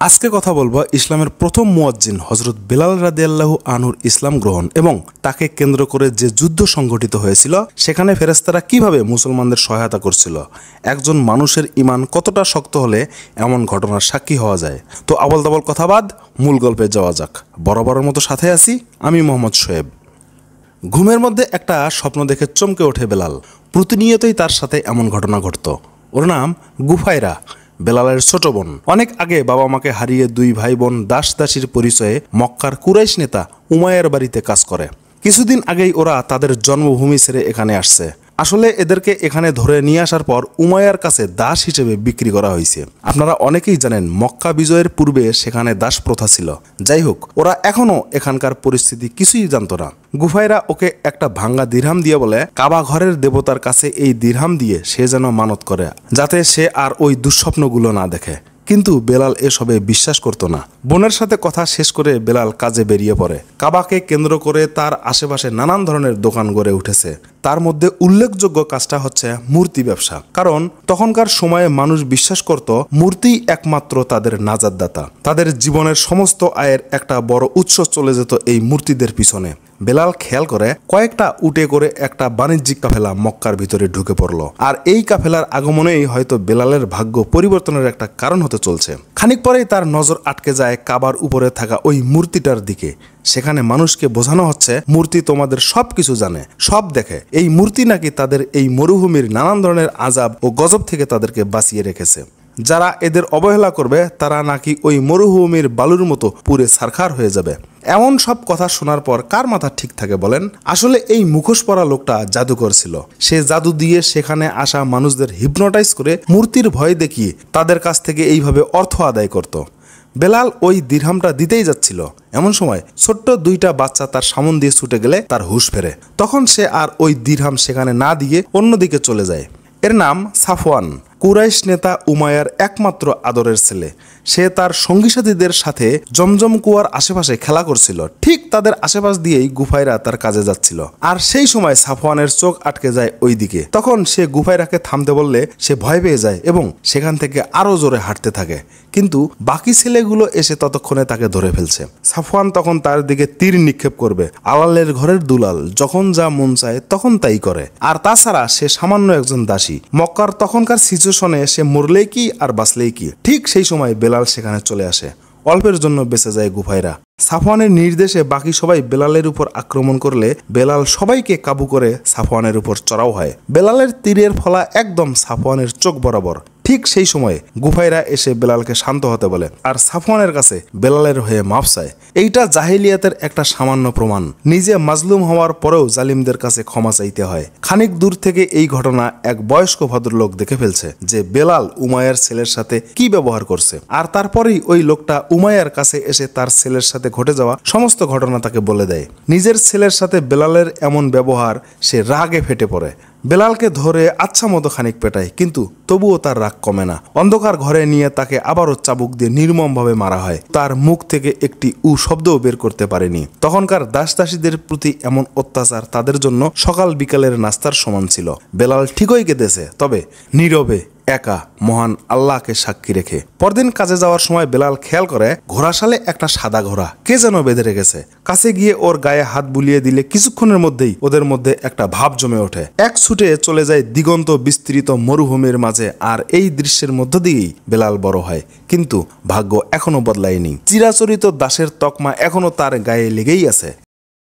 আজকে কথা বলবো ইসলামের প্রথম মুয়াজ্জিন হযরত বেলাল রাদিয়াল্লাহু আনহুর ইসলাম গ্রহণ এবং তাকে কেন্দ্র করে যে যুদ্ধ সংগঠিত হয়েছিল সেখানে ফেরেশতারা কিভাবে মুসলমানদের সহায়তা করছিল, একজন মানুষের ঈমান কতটা শক্ত হলে এমন ঘটনার সাক্ষী হওয়া যায়। তো আবল তাবল কথা বাদ, মূল গল্পে যাওয়া যাক। বরাবরের মতো সাথে আছি আমি মোহাম্মদ শোয়েব। ঘুমের মধ্যে একটা স্বপ্ন দেখে চমকে ওঠে বেলাল। প্রতিনিয়তই তার সাথে এমন ঘটনা ঘটত। ওর নাম গুফায়রা, বেলালের ছোট বোন। অনেক আগে বাবা মাকে হারিয়ে দুই ভাই বোন দাস দাসীর পরিচয়ে মক্কার কুরাইশ নেতা উমাইয়ার বাড়িতে কাজ করে। কিছুদিন আগেই ওরা তাদের জন্মভূমি ছেড়ে এখানে আসছে। আসলে এদেরকে এখানে ধরে নিয়ে আসার পর উমাইয়ার কাছে দাস হিসেবে বিক্রি করা হয়েছে। আপনারা অনেকেই জানেন মক্কা বিজয়ের পূর্বে সেখানে দাস প্রথা ছিল। যাই হোক, ওরা এখনো এখানকার পরিস্থিতি কিছুই জানতো না। গুফায়রা ওকে একটা ভাঙ্গা দিরহাম দিয়ে বলে কাবা ঘরের দেবতার কাছে এই দিরহাম দিয়ে সে যেন মানত করে, যাতে সে আর ওই দুঃস্বপ্নগুলো না দেখে। কিন্তু বেলাল এসবে বিশ্বাস করত না। বোনের সাথে কথা শেষ করে বেলাল কাজে বেরিয়ে পড়ে। কাবাকে কেন্দ্র করে তার আশেপাশে নানান ধরনের দোকান গড়ে উঠেছে। তার মধ্যে উল্লেখযোগ্য কাজটা হচ্ছে মূর্তি ব্যবসা। কারণ তখনকার সময়ে মানুষ বিশ্বাস করত মূর্তি একমাত্র তাদের নাজাতদাতা। তাদের জীবনের সমস্ত আয়ের একটা বড় উৎস চলে যেত এই মূর্তিদের পিছনে। বেলাল খেয়াল করে কয়েকটা উটে করে একটা বাণিজ্যিক কাফেলা মক্কার ভিতরে ঢুকে পড়লো। আর এই কাফেলার আগমনেই হয়তো বেলালের ভাগ্য পরিবর্তনের একটা কারণ হতে চলছে। খানিক পরেই তার নজর আটকে যায় কাবার উপরে থাকা ওই মূর্তিটার দিকে। সেখানে মানুষকে বোঝানো হচ্ছে মূর্তি তোমাদের সবকিছু জানে, সব দেখে। এই মূর্তি নাকি তাদের এই মরুভূমির নানান ধরনের আযাব ও গজব থেকে তাদেরকে বাঁচিয়ে রেখেছে। যারা এদের অবহেলা করবে তারা নাকি ওই মরুভূমির বালুর মতো পুড়ে ছারখার হয়ে যাবে। এমন সব কথা শোনার পর কার মাথা ঠিক থাকে বলেন? আসলে এই মুখোশ পরা লোকটা জাদুকর ছিল। সে জাদু দিয়ে সেখানে আসা মানুষদের হিপনোটাইজ করে মূর্তির ভয় দেখিয়ে তাদের কাছ থেকে এইভাবে অর্থ আদায় করত। বেলাল ওই দিরহামটা দিতেই যাচ্ছিল। এমন সময় ছোট্ট দুইটা বাচ্চা তার সামন দিয়ে ছুটে গেলে তার হুঁশ ফেরে। তখন সে আর ওই দিরহাম সেখানে না দিয়ে অন্যদিকে চলে যায়। এর নাম সাফওয়ান, কুরাইশ নেতা উমাইয়ার একমাত্র আদরের ছেলে। সে তার সঙ্গী সাথীদের সাথে জমজম কুয়ার আশেপাশে খেলা করছিল। ঠিক তাদের আশেপাশ দিয়েই গুফায়রা তার কাজে যাচ্ছিল। আর সেই সময় সাফওয়ানের চোখ আটকে যায় ওই দিকে। তখন সে গুফায়রাকে থামতে বললে সে ভয় পেয়ে যায় এবং সেখান থেকে আরো জোরে হাঁটতে থাকে। কিন্তু বাকি ছেলেগুলো এসে ততক্ষণে তাকে ধরে ফেলছে। সাফওয়ান তখন তার দিকে তীর নিক্ষেপ করবে। আলালের ঘরের দুলাল যখন যা মন চায় তখন তাই করে। আর তাছাড়া সে সামান্য একজন দাসী। মক্কার তখনকার সিচুয়েশনে সে মরলেই কি আর বাঁচলেই কি। ঠিক সেই সময় বেলাল সেখানে চলে আসে। অল্পের জন্য বেঁচে যায় গুফায়রা। সাফওয়ানের নির্দেশে বাকি সবাই বেলালের উপর আক্রমণ করলে বেলাল সবাইকে কাবু করে সাফওয়ানের উপর চড়াও হয়। বেলালের তীরের ফলা একদম সাফওয়ানের চোখ বরাবর। ঠিক সেই সময়ে গুফায়রা এসে বেলালকে শান্ত হতে বলে আর সাফওয়ানের কাছে বেলালের হয়ে মাফ চায়। এইটা জাহিলিয়াতের একটা সামান্য প্রমাণ। নিজে মাজলুম হওয়ার পরেও জালিমদের কাছে ক্ষমা চাইতে হয়। খানিক দূর থেকে এই ঘটনা এক বয়স্ক ভদ্রলোক দেখে ফেলছে যে বেলাল উমাইয়ার ছেলের সাথে কি ব্যবহার করছে। আর তারপরেই ওই লোকটা উমাইয়ার কাছে এসে তার ছেলের সাথে ঘটে যাওয়া সমস্ত ঘটনা তাকে বলে দেয়। নিজের ছেলের সাথে বেলালের এমন ব্যবহার সে রাগে ফেটে পড়ে। বেলালকে ধরে আচ্ছা মতো খানিক পেটায়, কিন্তু তবুও তার রাগ কমে না। অন্ধকার ঘরে নিয়ে তাকে আবারও চাবুক দিয়ে নির্মমভাবে মারা হয়। তার মুখ থেকে একটি শব্দও বের করতে পারেনি। তখনকার দাস দাসীদের প্রতি এমন অত্যাচার তাদের জন্য সকাল বিকালের নাস্তার সমান ছিল। বেলাল ঠিকই কেঁদেছে, তবে নীরবে, একা, মহান আল্লাহকে সাক্ষী রেখে। পরদিন কাজে যাওয়ার সময় বেলাল খেয়াল করে ঘোড়াশালে একটা সাদা ঘোড়া কে যেন বেঁধে রেখেছে। কাছে গিয়ে ওর গায়ে হাত বুলিয়ে দিলে কিছুক্ষণের মধ্যেই ওদের মধ্যে একটা ভাব জমে ওঠে। এক ছুটে চলে যায় দিগন্ত বিস্তৃত মরুভূমির মাঝে। আর এই দৃশ্যের মধ্য দিয়েই বেলাল বড় হয়। কিন্তু ভাগ্য এখনো বদলায়নি। চিরাচরিত দাসের তকমা এখনো তার গায়ে লেগেই আছে।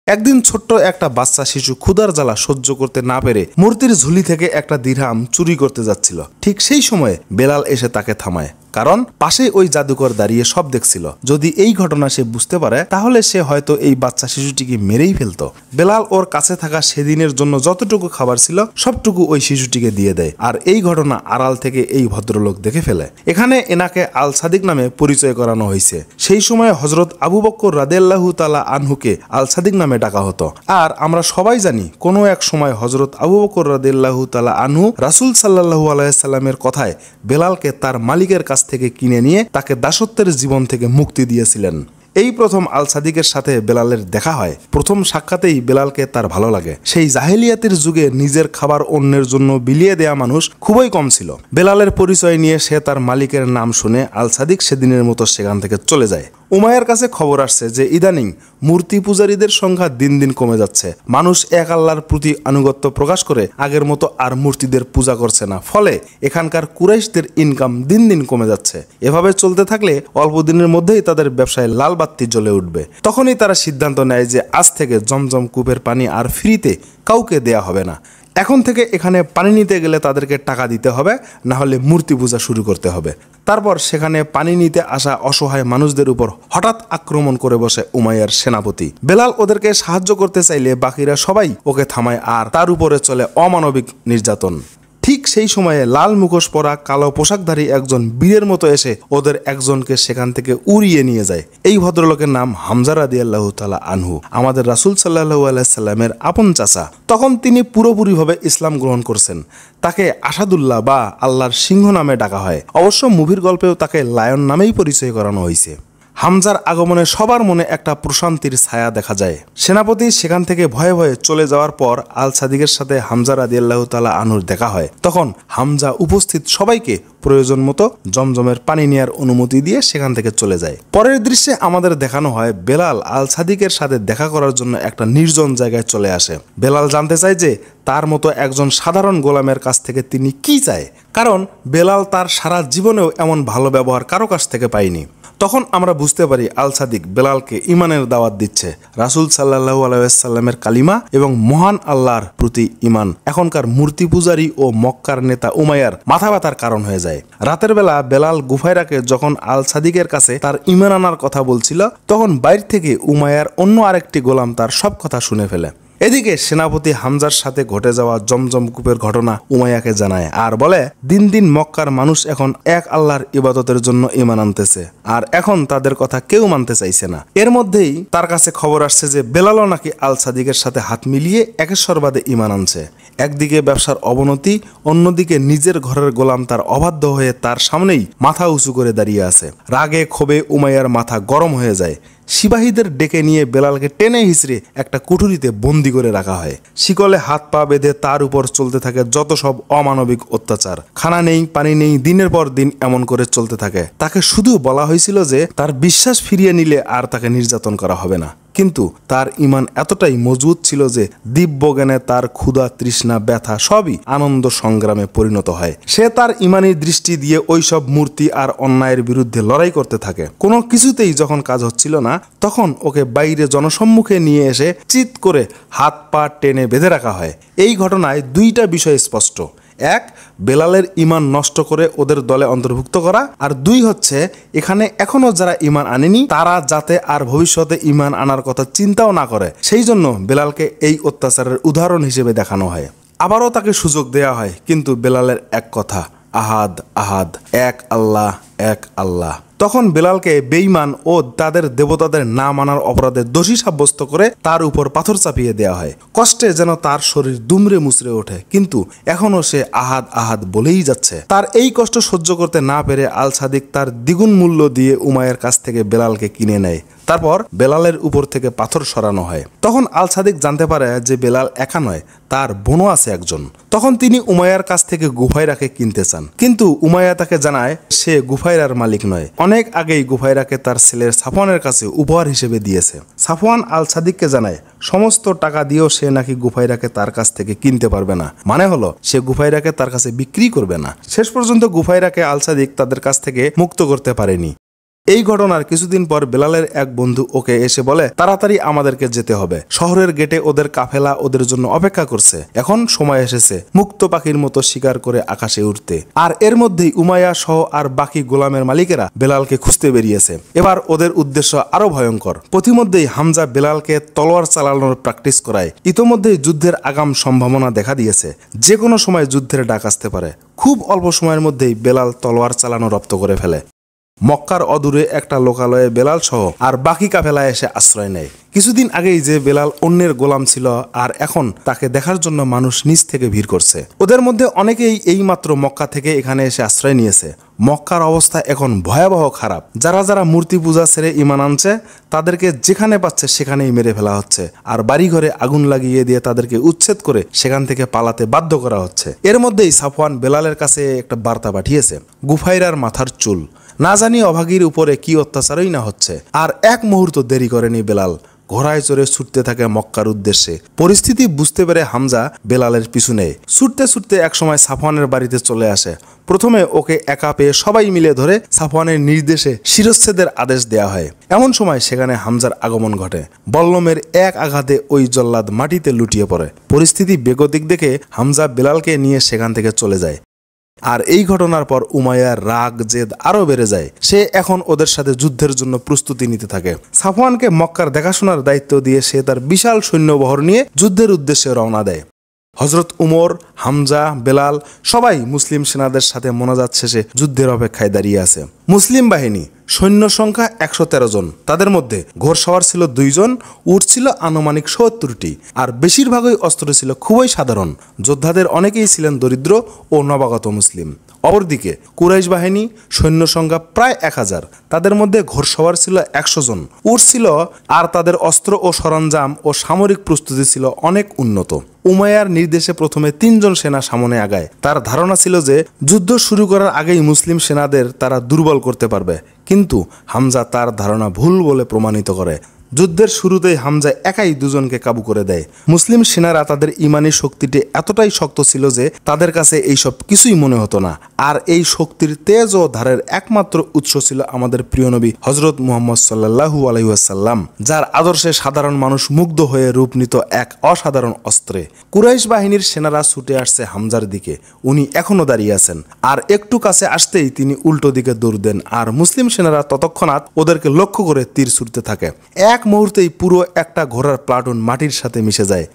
একদিন ছোট্ট একটা বাচ্চা শিশু ক্ষুধার জ্বালা সহ্য করতে না পেরে মূর্তির ঝুলি থেকে একটা দিরহাম চুরি করতে যাচ্ছিল। ঠিক সেই সময়ে বেলাল এসে তাকে থামায়। কারণ পাশে ওই জাদুকর দাঁড়িয়ে সব দেখছিল। যদি এই ঘটনা সে বুঝতে পারে তাহলে সে হয়তো এই বাচ্চা শিশুটিকে মেরেই ফেলতো। বেলাল ওর কাছে থাকা সেদিনের জন্য যতটুকু খাবার ছিল সবটুকু ওই শিশুটিকে দিয়ে দেয়। আর এই ঘটনা আড়াল থেকে এই ভদ্রলোক দেখে ফেলে। এখানে এনাকে আল সাদিক নামে পরিচয় করানো হয়েছে। সেই সময় হযরত আবু বকর রাদিয়াল্লাহু তাআলা আনহুকে আল সাদিক নামে ডাকা হতো। আর আমরা সবাই জানি কোনো এক সময় হযরত আবু বকর রাদিয়াল্লাহু তাআলা আনহু রাসূল সাল্লাল্লাহু আলাইহি সাল্লামের কথায় বেলালকে তার মালিকের কাছ থেকে কিনে নিয়ে তাকে দাসত্বের জীবন থেকে মুক্তি দিয়েছিলেন। এই প্রথম আল সাদিকের সাথে বেলালের দেখা হয়। প্রথম সাক্ষাতেই বেলালকে তার ভালো লাগে। সেই জাহেলিয়াতের যুগে নিজের খাবার অন্যের জন্য বিলিয়ে দেয়া মানুষ খুবই কম ছিল। বেলালের পরিচয় নিয়ে সে তার মালিকের নাম শুনে আল সাদিক সেদিনের মতো সেখান থেকে চলে যায়। উমাইয়ার কাছে খবর আসছে যে ইদানিং মূর্তি পূজারীদের সংখ্যা দিন দিন কমে যাচ্ছে। মানুষ এক আল্লাহর প্রতি আনুগত্য প্রকাশ করে আগের মতো আর মূর্তিদের পূজা করছে না, ফলে এখানকার কুরাইশদের ইনকাম দিন দিন কমে যাচ্ছে। এভাবে চলতে থাকলে অল্প দিনের মধ্যেই তাদের ব্যবসায় লাল বাতি জ্বলে উঠবে। তখনই তারা সিদ্ধান্ত নেয় যে আজ থেকে জমজম কূপের পানি আর ফ্রিতে কাউকে দেয়া হবে না। এখন থেকে এখানে পানি নিতে গেলে তাদেরকে টাকা দিতে হবে, না হলে মূর্তি পূজা শুরু করতে হবে। তারপর সেখানে পানি নিতে আসা অসহায় মানুষদের উপর হঠাৎ আক্রমণ করে বসে উমাইয়ার সেনাপতি। বেলাল ওদেরকে সাহায্য করতে চাইলে বাকিরা সবাই ওকে থামায় আর তার উপরে চলে অমানবিক নির্যাতন। ঠিক সেই সময়ে লাল মুখোশ পরা কালো পোশাকধারী একজন বীরের মতো এসে ওদের একজনকে সেখান থেকে উড়িয়ে নিয়ে যায়। এই ভদ্রলোকের নাম হামজা রাদিয়াল্লাহু তাআলা আনহু, আমাদের রাসূল সাল্লাল্লাহু আলাইহি সাল্লামের আপন চাচা। তখন তিনি পুরোপুরিভাবে ইসলাম গ্রহণ করছেন। তাকে আসাদুল্লাহ বা আল্লাহর সিংহ নামে ডাকা হয়। অবশ্য মুভির গল্পেও তাকে লায়ন নামেই পরিচয় করানো হয়েছে। হামজার আগমনে সবার মনে একটা প্রশান্তির ছায়া দেখা যায়। সেনাপতি সেখান থেকে ভয়ে ভয়ে চলে যাওয়ার পর আল সাদিকের সাথে হামজা রাদিয়াল্লাহু তাআলা আনহুর দেখা হয়। তখন হামজা উপস্থিত সবাইকে প্রয়োজন মতো জমজমের পানি নেওয়ার অনুমতি দিয়ে সেখান থেকে চলে যায়। পরের দৃশ্যে আমাদের দেখানো হয় বেলাল আল সাদিকের সাথে দেখা করার জন্য একটা নির্জন জায়গায় চলে আসে। বেলাল জানতে চায় যে তার মতো একজন সাধারণ গোলামের কাছ থেকে তিনি কি চায়, কারণ বেলাল তার সারা জীবনেও এমন ভালো ব্যবহার কারো কাছ থেকে পায়নি। তখন আমরা বুঝতে পারি আল সাদিক বেলালকে ইমানের দাওয়াত দিচ্ছে। রাসূল সাল্লাল্লাহু আলাইহি ওয়াসাল্লামের কালিমা এবং মহান আল্লাহর প্রতি ইমান এখনকার মূর্তি পূজারী ও মক্কার নেতা উমাইয়ার মাথা ব্যথার কারণ হয়ে যায়। রাতের বেলা বেলাল গুফায়রাকে যখন আল সাদিকের কাছে তার ইমান আনার কথা বলছিল, তখন বাইরে থেকে উমাইয়ার অন্য আরেকটি গোলাম তার সব কথা শুনে ফেলে। এদিকে সেনাপতি হামজার সাথে ঘটে যাওয়া জমজম কূপের ঘটনা উমাইয়াকে জানায় আর বলে, দিন দিন মক্কার মানুষ এখন এক আল্লাহর ইবাদতের জন্য ঈমান আনতেছে, আর এখন তাদের কথা কেউ মানতে চাইছে না। এর মধ্যেই তার কাছে খবর আসছে যে বেলালও নাকি আল সাদিকের সাথে হাত মিলিয়ে একেশ্বরবাদে ঈমান আনছে। একদিকে ব্যবসার অবনতি, অন্যদিকে নিজের ঘরের গোলাম তার অবাধ্য হয়ে তার সামনেই মাথা উঁচু করে দাঁড়িয়ে আছে। রাগে ক্ষোভে উমাইয়ার মাথা গরম হয়ে যায়। সিপাহীদের ডেকে নিয়ে বেলালকে টেনে হিঁচড়ে একটা কুঠুরিতে বন্দি করে রাখা হয়। শিকলে হাত পা বেঁধে তার উপর চলতে থাকে যত সব অমানবিক অত্যাচার। খানা নেই, পানি নেই, দিনের পর দিন এমন করে চলতে থাকে। তাকে শুধু বলা হয়েছিল যে তার বিশ্বাস ফিরিয়ে নিলে আর তাকে নির্যাতন করা হবে না, কিন্তু তার ইমান এতটাই মজবুত ছিল যে দিব্য জ্ঞানে তার ক্ষুধা, তৃষ্ণা, ব্যথা সবই আনন্দ সংগ্রামে পরিণত হয়। সে তার ইমানি দৃষ্টি দিয়ে ওইসব মূর্তি আর অন্যায়ের বিরুদ্ধে লড়াই করতে থাকে। কোনো কিছুতেই যখন কাজ হচ্ছিল না, তখন ওকে বাইরে জনসম্মুখে নিয়ে এসে চিৎ করে হাত পা টেনে বেঁধে রাখা হয়। এই ঘটনায় দুইটা বিষয় স্পষ্ট: এক, বেলালের ইমান নষ্ট করে ওদের দলে অন্তর্ভুক্ত করা, আর দুই হচ্ছে এখানে এখনো যারা ইমান আনেনি তারা যাতে আর ভবিষ্যতে ইমান আনার কথা চিন্তাও না করে, সেই জন্য বেলালকে এই অত্যাচারের উদাহরণ হিসেবে দেখানো হয়। আবারও তাকে সুযোগ দেয়া হয়, কিন্তু বেলালের এক কথা, আহাদ আহাদ, এক আল্লাহ, এক আল্লাহ। তখন বেলালকে বেঈমান ও তাদের দেবতাদের না মানার অপরাধে দোষী সাব্যস্ত করে তার উপর পাথর চাপিয়ে দেওয়া হয়। কষ্টে যেন তার শরীর দুমড়ে মুচড়ে ওঠে, কিন্তু এখনো সে আহাদ আহাদ বলেই যাচ্ছে। তার এই কষ্ট সহ্য করতে না পেরে আল সাদিক তার দ্বিগুণ মূল্য দিয়ে উমাইয়ার কাছ থেকে বেলালকে কিনে নেয়। তারপর বেলালের উপর থেকে পাথর সরানো হয়। তখন আল সাদিক জানতে পারে যে বেলাল একা নয়, তার বোনও আছে একজন। তখন তিনি উমাইয়ার কাছ থেকে গুফায়রাকে কিনতে চান, কিন্তু উমাইয়া তাকে জানায় সে গুফায়রার মালিক নয়। অনেক আগেই গুফায়রাকে তার ছেলের সাফওয়ানের কাছে উপহার হিসেবে দিয়েছে। সাফওয়ান আল সাদিককে জানায় সমস্ত টাকা দিয়েও সে নাকি গুফায়রাকে তার কাছ থেকে কিনতে পারবে না, মানে হলো সে গুফায়রাকে তার কাছে বিক্রি করবে না। শেষ পর্যন্ত গুফায়রাকে আল সাদিক তাদের কাছ থেকে মুক্ত করতে পারেনি। এই ঘটনার কিছুদিন পর বেলালের এক বন্ধু ওকে এসে বলে, তাড়াতাড়ি আমাদেরকে যেতে হবে, শহরের গেটে ওদের কাফেলা ওদের জন্য অপেক্ষা করছে, এখন সময় এসেছে মুক্ত পাখির মতো শিকার করে আকাশে উঠতে। আর এর মধ্যেই উমাইয়া সহ আর বাকি গোলামের মালিকেরা বেলালকে খুঁজতে বেরিয়েছে। এবার ওদের উদ্দেশ্য আরো ভয়ঙ্কর। প্রতিমধ্যেই হামজা বেলালকে তলোয়ার চালানোর প্র্যাকটিস করায়। ইতোমধ্যেই যুদ্ধের আগাম সম্ভাবনা দেখা দিয়েছে, যে কোনো সময় যুদ্ধের ডাক আসতে পারে। খুব অল্প সময়ের মধ্যেই বেলাল তলোয়ার চালানো রপ্ত করে ফেলে। মক্কার অদূরে একটা লোকালয়ে বেলাল সহ আর বাকি কাফেলায় এসে আশ্রয় নেয়। কিছুদিন আগেই যে বেলাল অন্যের গোলাম ছিল, আর এখন তাকে দেখার জন্য মানুষ নিজ থেকে ভিড় করছে। ওদের মধ্যে অনেকেই এইমাত্র মক্কা থেকে এখানে এসে আশ্রয় নিয়েছে। মক্কার অবস্থা এখন ভয়াবহ খারাপ। যারা যারা মূর্তি পূজা ছেড়ে ঈমান আনছে তাদেরকে যেখানে পাচ্ছে সেখানেই মেরে ফেলা হচ্ছে, আর বাড়িঘরে আগুন লাগিয়ে দিয়ে তাদেরকে উচ্ছেদ করে সেখান থেকে পালাতে বাধ্য করা হচ্ছে। এর মধ্যেই সাফওয়ান বেলালের কাছে একটা বার্তা পাঠিয়েছে, গুফাইরার মাথার চুল। না জানি অভাগীর উপরে কি অত্যাচারই না হচ্ছে। আর এক মুহূর্ত দেরি করেনি বেলাল, ঘোড়ায় চড়ে ছুটতে থাকে মক্কার উদ্দেশ্যে। পরিস্থিতি বুঝতে পেরে হামজা বেলালের পিছু নেয়। ছুটতে ছুটতে একসময় সাফওয়ানের বাড়িতে চলে আসে। প্রথমে ওকে একা পেয়ে সবাই মিলে ধরে সাফওয়ানের নির্দেশে শিরচ্ছেদের আদেশ দেয়া হয়। এমন সময় সেখানে হামজার আগমন ঘটে। বল্লমের এক আঘাতে ওই জল্লাদ মাটিতে লুটিয়ে পড়ে। পরিস্থিতি বেগতিক দেখে হামজা বেলালকে নিয়ে সেখান থেকে চলে যায়। আর এই ঘটনার পর উমাইয়ার রাগ জেদ আরো বেড়ে যায়। সে এখন ওদের সাথে যুদ্ধের জন্য প্রস্তুতি নিতে থাকে। সাফওয়ানকে মক্কার দেখাশোনার দায়িত্ব দিয়ে সে তার বিশাল সৈন্যবহর নিয়ে যুদ্ধের উদ্দেশ্যে রওনা দেয়। হযরত উমর, হামজা, বেলাল সবাই মুসলিম সেনাদের সাথে মোনাজাত শেষে যুদ্ধের অপেক্ষায় দাঁড়িয়ে আছে। মুসলিম বাহিনী সৈন্য সংখ্যা ১১৩ জন। তাদের মধ্যে ঘোড়সওয়ার ছিল 2 জন, উট ছিল আনুমানিক ৭০টি, আর বেশিরভাগই অস্ত্র ছিল খুবই সাধারণ। যোদ্ধাদের অনেকেই ছিলেন দরিদ্র ও নবাগত মুসলিম। অপরদিকে কুরাইশ বাহিনী সৈন্য সংখ্যা প্রায় ১০০০। তাদের মধ্যে ঘোড়সওয়ার ছিল ১০০ জন, উট ছিল, আর তাদের অস্ত্র ও সরঞ্জাম ও সামরিক প্রস্তুতি ছিল অনেক উন্নত। উমাইয়ার নির্দেশে প্রথমে ৩ জন সেনা সামনে আগায়। তার ধারণা ছিল যে যুদ্ধ শুরু করার আগেই মুসলিম সেনাদের তারা দুর্বল করতে পারবে, কিন্তু হামজা তার ধারণা ভুল বলে প্রমাণিত করে। যুদ্ধের শুরুতেই হামজা একাই 2 জনকে কাবু করে দেয়। মুসলিম সেনারা তাদের ইমানি শক্তিটি এতটাই শক্ত ছিল যে তাদের কাছে এইসব কিছুই মনে হতো না। আর এই শক্তির তেজ ও ধারের একমাত্র উৎস ছিল আমাদের প্রিয় নবী হযরত মুহাম্মদ সাল্লাল্লাহু আলাইহি ওয়াসাল্লাম, যার আদর্শে সাধারণ মানুষ মুগ্ধ হয়ে রূপ নিত এক অসাধারণ অস্ত্রে। কুরাইশ বাহিনীর সেনারা ছুটে আসছে হামজার দিকে। উনি এখনো দাঁড়িয়ে আছেন, আর একটু কাছে আসতেই তিনি উল্টো দিকে দৌড় দেন, আর মুসলিম সেনারা ততক্ষণাৎ ওদেরকে লক্ষ্য করে তীর ছুড়তে থাকে। এক মুহূর্তেই পুরো একটা ঘোড়ার প্লাটুন মাটির সাথে মিশে যায়।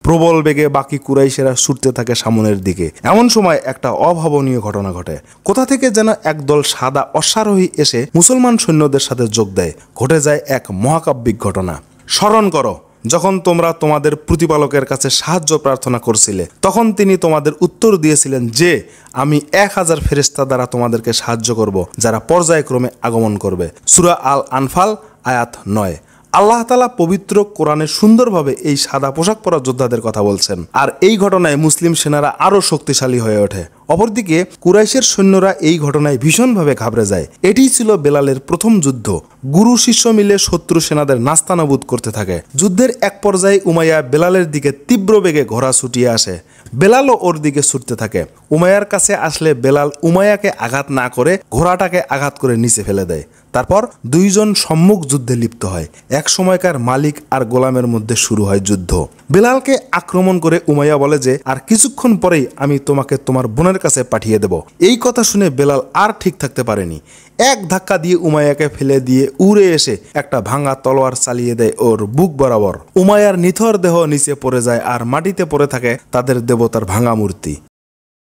প্রবল বেগে বাকি কুরাইশেরা ছুটতে থাকে সামনের দিকে। এমন সময় একটা অভাবনীয় ঘটনা ঘটে। কোথা থেকে যেন একদল সাদা অশ্বারোহী এসে মুসলমান সৈন্যদের সাথে যোগ দেয়। ঘটে যায় এক মহাকাব্যিক ঘটনা। স্মরণ করো, যখন তোমরা তোমাদের প্রতিপালকের কাছে সাহায্য প্রার্থনা করছিলে, তখন তিনি তোমাদের উত্তর দিয়েছিলেন যে আমি 1000 ফেরেশতা দ্বারা তোমাদেরকে সাহায্য করব, যারা পর্যায়ক্রমে আগমন করবে। সূরা আল আনফাল আয়াত 9। আল্লাহ তাআলা পবিত্র কোরআনে সুন্দরভাবে এই সাদা পোশাক পরা যোদ্ধাদের কথা বলছেন। আর এই ঘটনায় মুসলিম সেনারা আরো শক্তিশালী হয়ে ওঠে। অপরদিকে কুরাইশের সৈন্যরা এই ঘটনায় ভীষণভাবে ঘাবড়ে যায়। এটিই ছিল বেলালের প্রথম যুদ্ধ। গুরু শিষ্য মিলে শত্রু সেনাদের নাস্তানাবুদ করতে থাকে। যুদ্ধের এক পর্যায়ে উমাইয়া বেলালের দিকে তীব্র বেগে ঘোড়া ছুটিয়ে আসে। বেলালও ওর দিকে ছুটতে থাকে। উমাইয়ার কাছে আসলে বেলাল উমাইয়াকে আঘাত না করে ঘোড়াটাকে আঘাত করে নিচে ফেলে দেয়। তারপর 2 জন সম্মুখ যুদ্ধে লিপ্ত হয়। এক সময়কার মালিক আর গোলামের মধ্যে শুরু হয় যুদ্ধ। বেলালকে আক্রমণ করে উমাইয়া বলে যে আর কিছুক্ষণ পরেই আমি তোমাকে তোমার বোনের কাছে পাঠিয়ে দেব। এই কথা শুনে বেলাল আর ঠিক থাকতে পারেনি। এক ধাক্কা দিয়ে উমাইয়াকে ফেলে দিয়ে উড়ে এসে একটা ভাঙা তলোয়ার চালিয়ে দেয় ওর বুক বরাবর। উমাইয়ার নিথর দেহ নিচে পড়ে যায়, আর মাটিতে পড়ে থাকে তাদের দেবতার ভাঙা মূর্তি।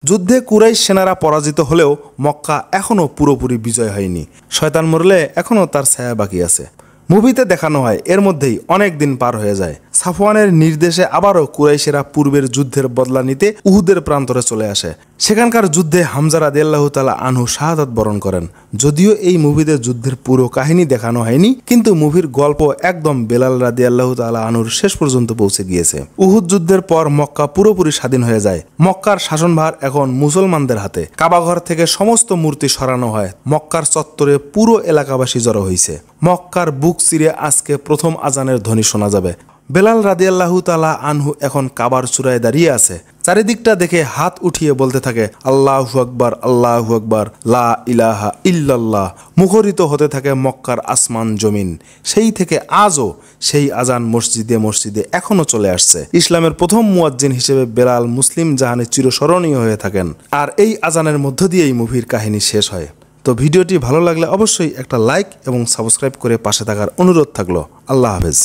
যুদ্ধে কুরাইশ সেনারা পরাজিত হলেও মক্কা এখনও পুরোপুরি বিজয় হয়নি। শয়তান মরলে এখনও তার ছায়া বাকি আছে। মুভিতে দেখানো হয় এর মধ্যেই অনেক দিন পার হয়ে যায়। সাফওয়ানের নির্দেশে আবারও কুরাইশেরা পূর্বের যুদ্ধের বদলা নিতে উহুদের প্রান্তরে চলে আসে। সেখানকার যুদ্ধে হামজা রাদিয়াল্লাহু তাআলা আনহু শাহাদাত বরণ করেন। যদিও এই মুভিতে যুদ্ধের পুরো কাহিনী দেখানো হয়নি, কিন্তু মুভির গল্প একদম বেলাল রাদিয়াল্লাহু তাআলা আনহুর শেষ পর্যন্ত পৌঁছে গিয়েছে। উহুদ যুদ্ধের পর মক্কা পুরোপুরি স্বাধীন হয়ে যায়। মক্কার শাসনভার এখন মুসলমানদের হাতে। কাবাঘর থেকে সমস্ত মূর্তি সরানো হয়। মক্কার চত্বরে পুরো এলাকাবাসী জড়ো হয়েছে। মক্কার বুক চিরে আজকে প্রথম আজানের ধ্বনি শোনা যাবে। বেলাল রাদিয়াল্লাহু তাআলা আনহু এখন কাবার চূড়ায় দাঁড়িয়ে আছে। চারিদিকটা দেখে হাত উঠিয়ে বলতে থাকে আল্লাহু আকবার, আল্লাহু আকবার, লা ইলাহা ইল্লাল্লাহ। মুখরিত হতে থাকে মক্কার আসমান জমিন। সেই থেকে আজও সেই আজান মসজিদে মসজিদে এখনো চলে আসছে। ইসলামের প্রথম মুয়াজ্জিন হিসেবে বেলাল মুসলিম জাহানে চিরস্মরণীয় হয়ে থাকেন। আর এই আজানের মধ্য দিয়েই মুভির কাহিনী শেষ হয়। তো ভিডিওটি ভালো লাগলে অবশ্যই একটা লাইক এবং সাবস্ক্রাইব করে পাশে থাকার অনুরোধ থাকলো। আল্লাহ হাফেজ।